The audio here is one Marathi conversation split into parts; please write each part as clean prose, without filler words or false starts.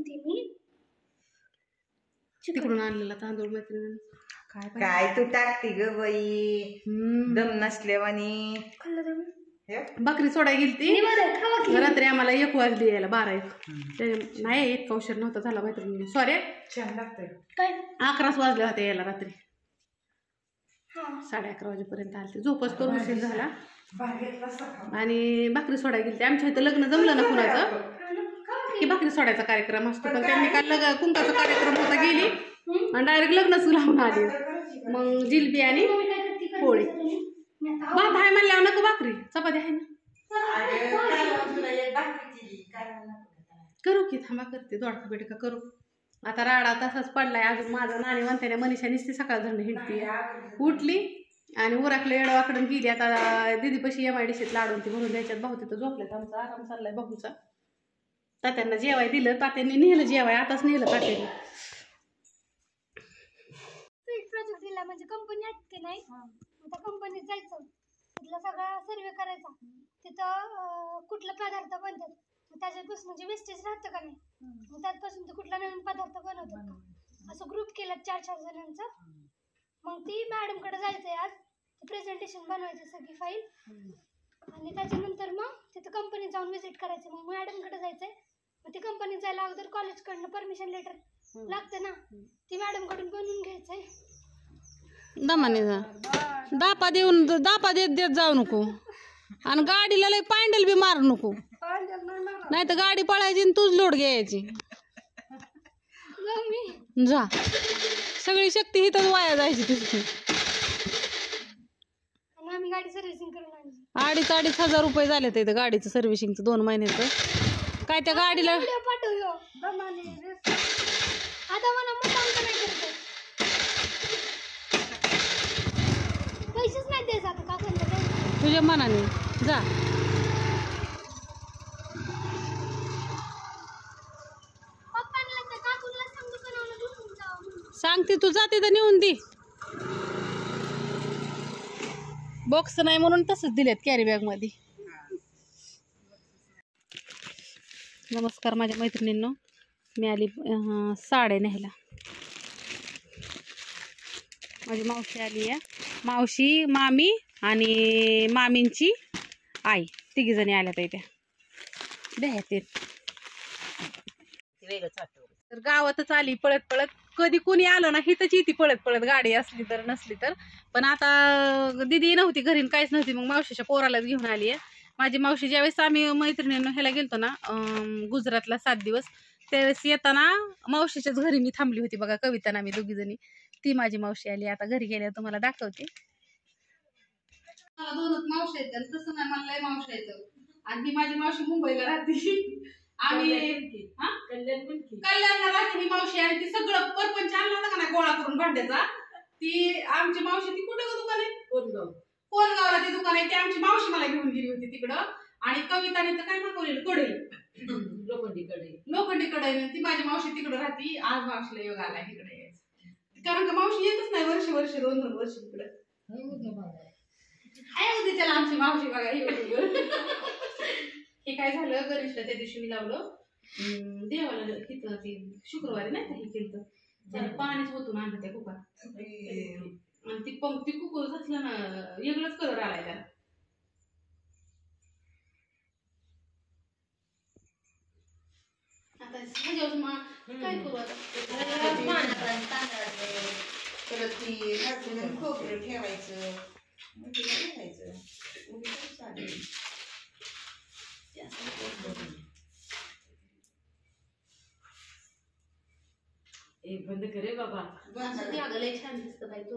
केलती मी तिकडून आणलेला तांदूळ मैत्रिणी. काय तू टाकती ग बाई, दम नसल्यावानी. भाकरी सोडायला गेलती रात्री, आम्हाला 1 वाजली यायला, 12-1 नाही, 1 उशीर नव्हता झाला मैत्रिणी. सॉरी, छान लागतंय. 11 वाजले होते यायला रात्री. 11:30 वाजेपर्यंत आलते. झोपच तर उशीर झाला आणि भाकरी सोडायला गेलते. आमच्या इथं लग्न जमलं ना कुणाचं की भाकरी सोडायचा कार्यक्रम असतो, पण त्यांनी काल कुंकाचा कार्यक्रम होता, गेली आणि डायरेक्ट लग्नच लावून आली. मग जिलबी आणि पोळी. भात आहे म्हणल्यावर नको भाकरी, चपाती आहे ना. करू की, थांबा करते, दोडका बेडका करू. आता राडा तसाच पडलाय अजून माझा. नाणी म्हणते मनीषा निसती सकाळ धरण हिंडती. उठली आणि उराकलं येडवाकडून गेली. आता दीदीपाशी MIDCत लाडून ती भरून द्यायच्यात. भाऊ तिथं झोपलेत, आमचा आराम चाललाय भाऊचा. तात्यांना जेवाय दिलं, तात्यांनी नेलं जेवाय, आताच नेलं तात्यांनी. प्रोजेक्ट दिला म्हणजे कंपनी आहेत की नाही, त्या कंपनीत जायचं, तिथला सगळा सर्वे करायचा. तिथं कुठला पदार्थ बनतात त्याच्यापासून म्हणजे वेस्टेज राहतं का नाही, मग त्यापासून ते कुठला नवीन पदार्थ बनवतात का, असं ग्रुप केलं 4-4 जणांचं. मग ती मॅडमकडे जायचंय आज, प्रेझेंटेशन बनवायचं सगळी फाईल, आणि त्याच्यानंतर मग तिथं कंपनीत जाऊन व्हिजिट करायचं. मग मॅडमकडे जायचंय. मग ती कंपनीत जायला अगोदर कॉलेजकडनं परमिशन लेटर लागतं ना, ती मॅडमकडून बनवून घ्यायचंय. दमाने जा, दापा देत जाऊ नको, आणि गाडीला लय पांडल बी मारू नको, नाही तर गाडी पळायची आणि तूच लोड घ्यायची. जा, सगळी शक्ती हिथंच वाया जायची तुझी. आम्ही गाडी सर्व्हिसिंग करून आणली. 2,500 रुपये झाले ते गाडीचं सर्व्हिसिंगचं 2 महिन्याचं. काय त्या गाडीला आता मला पैसेच नाही द्यायचं आता काकांना, तुझ्या मनाने जा. सांगते तू, जाते तर नेऊन दे. बॉक्स नाही म्हणून तसंच दिलेत कॅरी बॅग मध्ये. नमस्कार माझ्या मैत्रिणींनो, मी आली साड्या न्यायला. माझी मावशी आली आहे, मावशी, मामी आणि मामींची आई, 3 जणी आल्यात इथे. द्या ते तर गावातच आली पळत पळत. कधी कुणी आलं ना हिथंच येते पळत पळत, गाडी असली तर नसली तर. पण आता दिदी नव्हती घरी, काहीच नव्हती, मग मावशीच्या पोरालाच घेऊन आली आहे. माझी मावशी ज्यावेळेस आम्ही मैत्रिणींनो ह्याला गेलतो ना गुजरातला 7 दिवस, त्यावेळेस येताना मावशीच्याच घरी मी थांबली होती बघा, कविता ना मी 2 जणी. ती माझी मावशी आली. आता घरी गेल्यावर तुम्हाला दाखवते. मला 2च मावशी आहेत, तसं नाही, मला लय मावशी आहेत. आणि ती माझी मावशी मुंबईला राहते. आम्ही कल्याणला राहते ही मावशी, आणि ती सगळं परपंच आणलं होतं का ना गोळा करून भांड्याचा, ती आमची मावशी. ती कुठं दुकान आहे, कोणगावला ती दुकान आहे. ती आमची मावशी मला घेऊन गेली होती तिकडं. आणि कविताने तर काय मागवलेलं, कढई, लोखंडी कढई. ती माझी मावशी तिकडं राहती. आज मावशीला योग आला इकडे यायचं, कारण का मावशी येतच नाही वर्ष 2-2 वर्ष इकडं. आहे उद्याच्याला आमची मावशी बघा. हे काय झालं, गणेशला त्या दिवशी मी लावलं देवाला तिथं, ते शुक्रवारी नाही का हे केलं, त्याने पाणीच ओतून आणलं त्या कुकात, आणि ती कुकर घातलं ना, वेगळंच कलर आलाय त्याला. आता काय करू आता, परत ती खोबरं ठेवायचं, बंद करे बाबा. छान दिसतं बाई, तू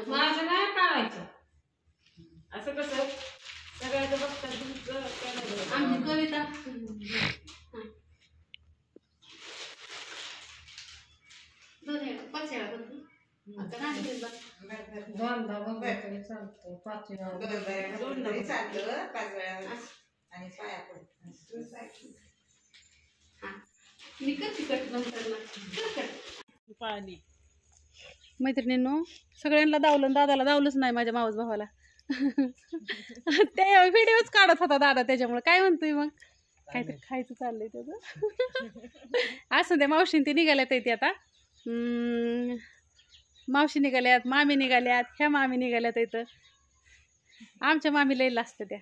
माझं नाही टाळायचं. असं कसं सगळ्याचं बघतात. आमची कविता मैत्रिणींनो, सगळ्यांना दावलं, दादाला दावलंच नाही, माझ्या मावस भावाला. ते व्हिडिओच काढत होता दादा, त्याच्यामुळे. काय म्हणतोय मग, काहीतरी खायचं चाललंय त्याचं. असं ते मावशी ते निघाल्यात ते आता. मावशी निघाल्यात, मामी निघाल्यात, ह्या मामी निघाल्यात इथं. आमच्या मामी लई असतं त्या.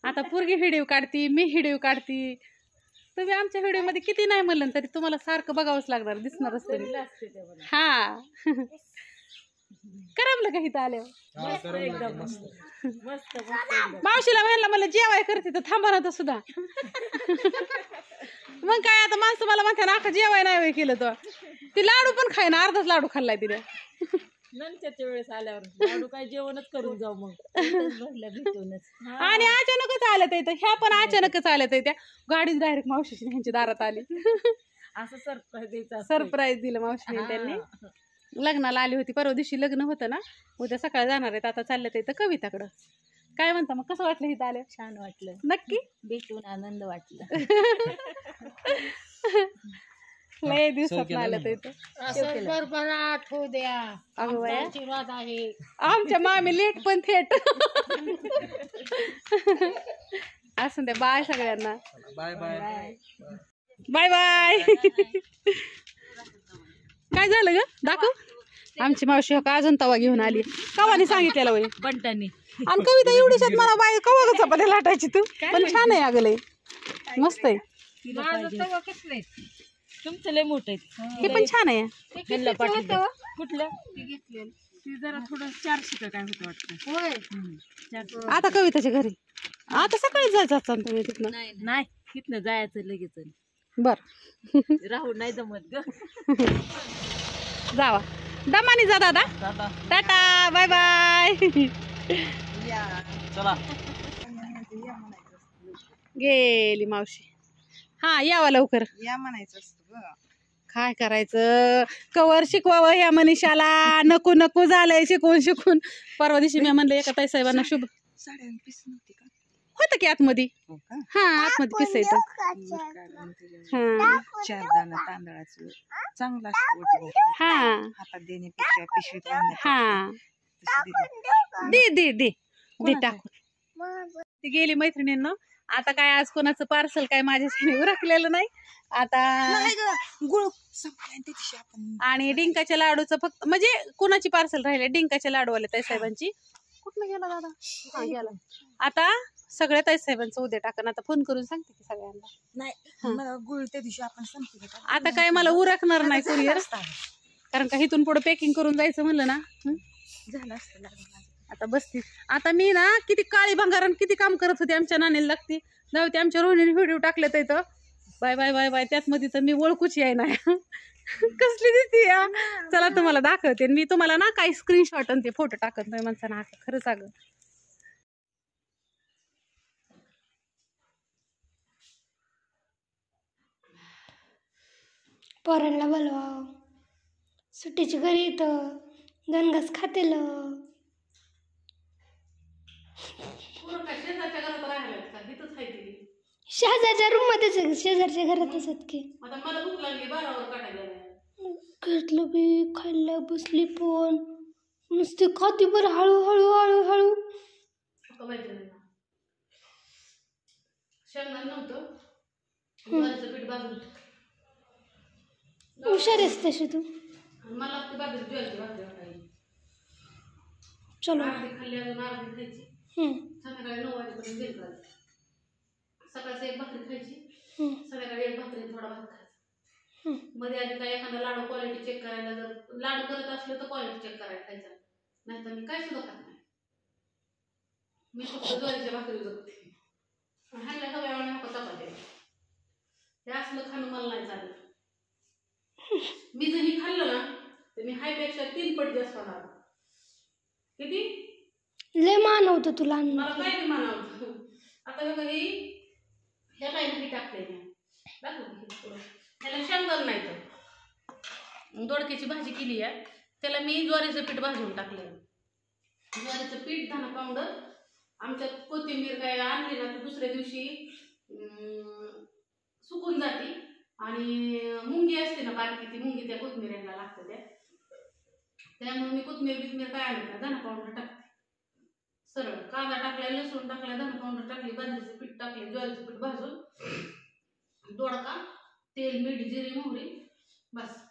आता पोरगी व्हिडिओ काढती, मी व्हिडिओ काढती. तुम्ही आमच्या व्हिडिओ मध्ये किती नाही म्हणलं तरी तुम्हाला सारखं बघावंच लागणार, दिसणारच तरी. हा करमलं का इथं आल्यावर? मावशीला म्हणलं मला जेवाय करते तर थांबा ना तर सुद्धा. मग काय आता माणसं मला म्हणते ना, जेवाय नाही केलं तर ती लाडू पण खाय ना, अर्धाच लाडू खाल्लाय तिने. नंतरच्या वेळेस आल्यावर लाडू काय जेवणच करून जाऊ मग. आणि अचानकच आल्या तर इथं, ह्या पण अचानकच आल्या तर त्या गाडीच डायरेक्ट मावशीची ह्यांच्या दारात आली. असं सरप्राईज द्यायचं. सरप्राईज दिलं मावशीने त्यांनी. लग्नाला आली होती, परवा दिवशी लग्न होतं ना, उद्या सकाळी जाणार आहेत. आता चालल्या तर इथं कविताकडं. काय म्हणता मग, कसं वाटलं इथं आल्या? छान वाटलं, नक्की भेटून आनंद वाटला. लय दिवसात आलं तर इथं. होऊ द्या, आशीर्वाद आहे. आमच्या मामी लेट पण थेट. असं द्या. बाय सगळ्यांना. Bye bye. Bye bye. काय झालं ग दाखव. आमची मावशी का अजून तवा घेऊन आली. कवानी सांगितलेला वय बंटानी. आणि कविता एवढीशात मला बाय कवा ग चपात्या लाटायची तू. पण छान आहे अगं, लय मस्त आहे. तुमचं लय मोठं आहे. हे पण छान आहे. कुठलं ती जरा थोडं 400 का काय होतं वाटतं. होय. आता कविताच्या घरी आता सकाळी जायचं असतं तुम्ही तिथनं. नाही तिथनं जायचं लगेच. बर राहू नाही जमत ग. जावा दमानी जा दादा. Tata bye bye. चला गेली मावशी. हा यावा लवकर. या म्हणायचं असतं. काय करायचं, कवर शिकवावं ह्या मनीषाला. नको नको झालंय शिकवून शिकून. परवा दिवशी मी म्हणलं एका ताई साहेबांना शुभ होतं की आतमध्ये. हा आतमध्ये पिस येतं. 4 दाणं तांदळाचं चांगलं असतं. हा हातात देण्यापेक्षा पिशवीत हा दे दे दे दे टाकून. ती गेली मैत्रिणींना. आता काय आज कोणाचं पार्सल काय माझ्यासाठी उरकलेलं नाही. आता गुळ आणि डिंकाच्या लाडूचं फक्त म्हणजे कोणाची पार्सल राहिले, डिंकाच्या लाडू आले ताई साहेबांची. कुठं गेला दादा? हा गेला. आता सगळ्या ताई साहेबांचं उद्या टाकन. आता फोन करून सांगते की सगळ्यांना. नाही मला गुळ त्या दिवशी आपण संपले. आता काय मला उरकणार नाही कुरिअर, कारण का इथून पुढे पॅकिंग करून जायचं म्हणलं ना झालं असतं. आता बसती. आता मी ना किती काळी भंगारण किती काम करत होते आमच्या नानीला लागती. जाऊ ते आमच्या रोहिणीने व्हिडिओ टाकले तर इथं बाय बाय बाय बाय. त्यात मध्ये तर मी ओळखूच आहे ना. कसली दिसती या. चला तुम्हाला दाखवते. मी तुम्हाला ना काही स्क्रीनशॉट आणि ते फोटो टाकत नाही माणसानं. खरं सांग. पोरांना बोलवा, सुट्टीची घरी येतं, गणगस खातेल. शेजारच्या रूम मध्येच आहे, शेजारच्या घरातच आहेत की. घेतलं बी खायला बसली पण नुसती खाती बरं हळूहळू हळूहळू. हुशार आहेस तशी तू. चलो संध्याकाळी 9 वाजेपर्यंत बेल करायची. सकाळचं एक भाकरी खायची, संध्याकाळी एक भाकरी थोडा भात खायचा. मध्ये आधी काय एखादा लाडू क्वालिटी चेक करायला, जर लाडू करत असलं तर क्वालिटी चेक करायला खायचा. नाहीतर मी काय सुद्धा खात नाही. मी फक्त ज्वारीच्या भाकरी जगते. ह्यांना सगळ्या वेळा नको चपात्या. हे असलं खाणं मला नाही चालत. मी जर ही खाल्लं ना तर मी हायपेक्षा 3 पट जास्त होणार. किती लय मानवतं तुला. मला काय नाही मानवतं. आता बघा हे काय नाही टाकलंय मी. दाखव त्याला शेंगदाणा नाही तर दोडक्याची भाजी केली आहे. त्याला मी ज्वारीचं पीठ भाजून टाकलं. ज्वारीचं पीठ, धना पावडर, आमच्यात कोथिंबीर काय आणली ना तर दुसऱ्या दिवशी सुकून जाते. आणि मुंगी असते ना बारकी, ती मुंगी त्या कोथिंबीरला लागते त्या. त्यामुळे मी कोथिंबीर बिथमीर काय आणत नाही, धना पावडर टाकते सरळ. कांदा टाकलाय, लसूण टाकलाय, धना पावडर टाकली, बाजरीचं पीठ टाकले, ज्वारीचं पीठ भाजून दोडका, तेल, मीठ, जिरे, मोहरी, बस.